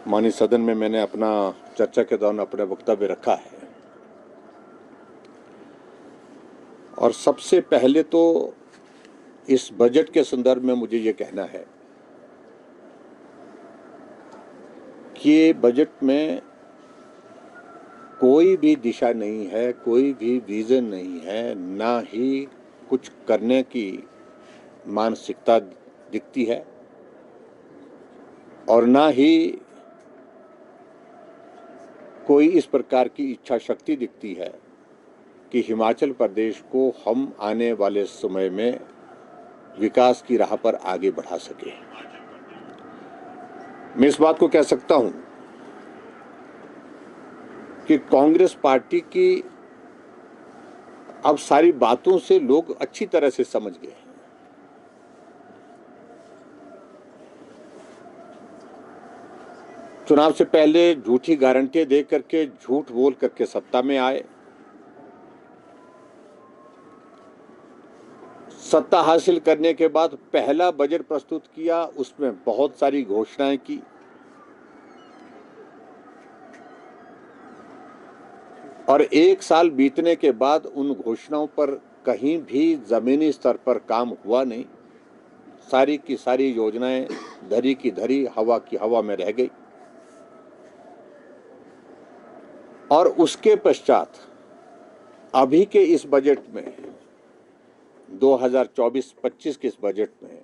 माननीय सदन में मैंने अपना चर्चा के दौरान अपना वक्तव्य रखा है। और सबसे पहले तो इस बजट के संदर्भ में मुझे ये कहना है कि बजट में कोई भी दिशा नहीं है, कोई भी विजन नहीं है, ना ही कुछ करने की मानसिकता दिखती है और ना ही कोई इस प्रकार की इच्छा शक्ति दिखती है कि हिमाचल प्रदेश को हम आने वाले समय में विकास की राह पर आगे बढ़ा सके। मैं इस बात को कह सकता हूं कि कांग्रेस पार्टी की अब सारी बातों से लोग अच्छी तरह से समझ गए हैं। चुनाव से पहले झूठी गारंटियां दे करके, झूठ बोल करके सत्ता में आए। सत्ता हासिल करने के बाद पहला बजट प्रस्तुत किया, उसमें बहुत सारी घोषणाएं की। और एक साल बीतने के बाद उन घोषणाओं पर कहीं भी जमीनी स्तर पर काम हुआ नहीं। सारी की सारी योजनाएं धरी की धरी, हवा की हवा में रह गई। और उसके पश्चात अभी के इस बजट में 2024-25 के इस बजट में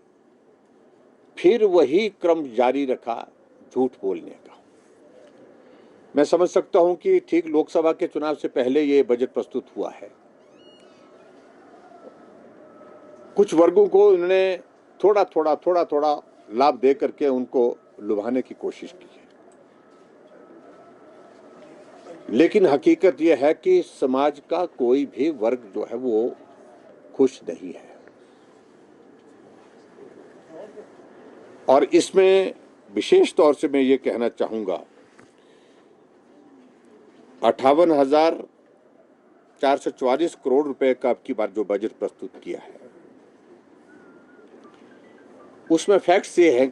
फिर वही क्रम जारी रखा, झूठ बोलने का। मैं समझ सकता हूं कि ठीक लोकसभा के चुनाव से पहले ये बजट प्रस्तुत हुआ है। कुछ वर्गों को इन्होंने थोड़ा थोड़ा लाभ दे करके उनको लुभाने की कोशिश की है, लेकिन हकीकत यह है कि समाज का कोई भी वर्ग जो है वो खुश नहीं है। और इसमें विशेष तौर से मैं ये कहना चाहूंगा, 58,444 करोड़ रुपए का अब की बार जो बजट प्रस्तुत किया है, उसमें फैक्ट्स ये हैं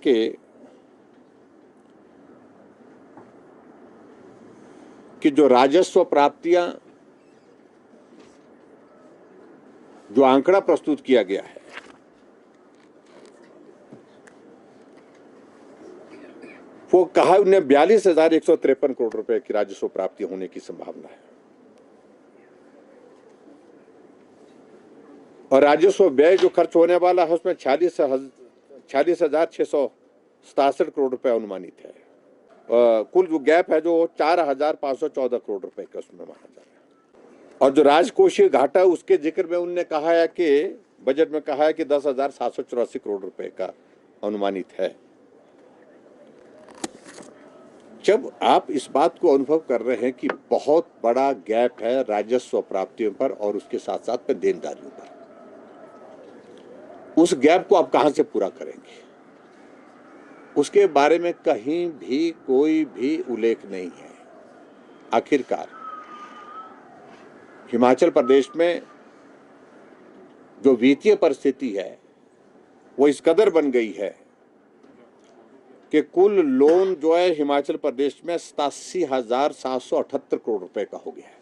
कि जो राजस्व प्राप्तियां, जो आंकड़ा प्रस्तुत किया गया है, वो कहा उन्हें 42,153 करोड़ रुपए की राजस्व प्राप्ति होने की संभावना है। और राजस्व व्यय जो खर्च होने वाला है उसमें 46,667 करोड़ रुपए अनुमानित है। कुल जो गैप है जो 4,514 करोड़ रुपए का उसमें माना जा रहा है। और जो राजकोषीय घाटा उसके जिक्र में उन्होंने कहा है कि बजट में कहा है कि 10,784 करोड़ रुपए का अनुमानित है। जब आप इस बात को अनुभव कर रहे हैं कि बहुत बड़ा गैप है राजस्व प्राप्तियों पर और उसके साथ साथ में देनदारियों पर, उस गैप को आप कहां से पूरा करेंगे, उसके बारे में कहीं भी कोई भी उल्लेख नहीं है। आखिरकार हिमाचल प्रदेश में जो वित्तीय परिस्थिति है वो इस कदर बन गई है कि कुल लोन जो है हिमाचल प्रदेश में 87,778 करोड़ रुपए का हो गया है।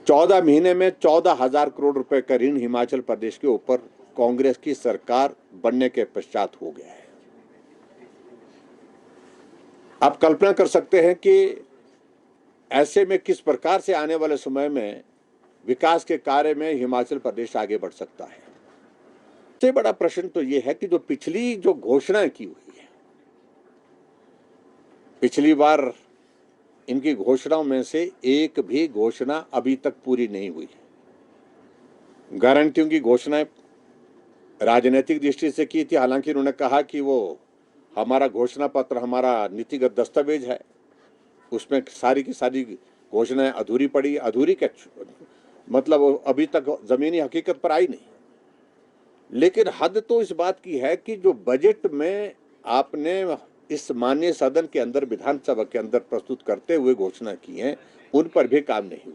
14 महीने में 14,000 करोड़ रुपए का ऋण हिमाचल प्रदेश के ऊपर कांग्रेस की सरकार बनने के पश्चात हो गया है। आप कल्पना कर सकते हैं कि ऐसे में किस प्रकार से आने वाले समय में विकास के कार्य में हिमाचल प्रदेश आगे बढ़ सकता है। सबसे बड़ा प्रश्न तो यह है कि जो पिछली जो घोषणाएं की हुई है, पिछली बार इनकी घोषणाओं में से एक भी घोषणा अभी तक पूरी नहीं हुई है। गारंटियों की घोषणाएं राजनीतिक दृष्टि से की थी, हालांकि उन्होंने कहा कि वो हमारा घोषणा पत्र हमारा नीतिगत दस्तावेज है, उसमें सारी की सारी घोषणाएं अधूरी पड़ी। अधूरी क्या मतलब अभी तक जमीनी हकीकत पर आई नहीं। लेकिन हद तो इस बात की है कि जो बजट में आपने इस माननीय सदन के अंदर, विधानसभा के अंदर प्रस्तुत करते हुए घोषणा की है, उन पर भी काम नहीं हुआ।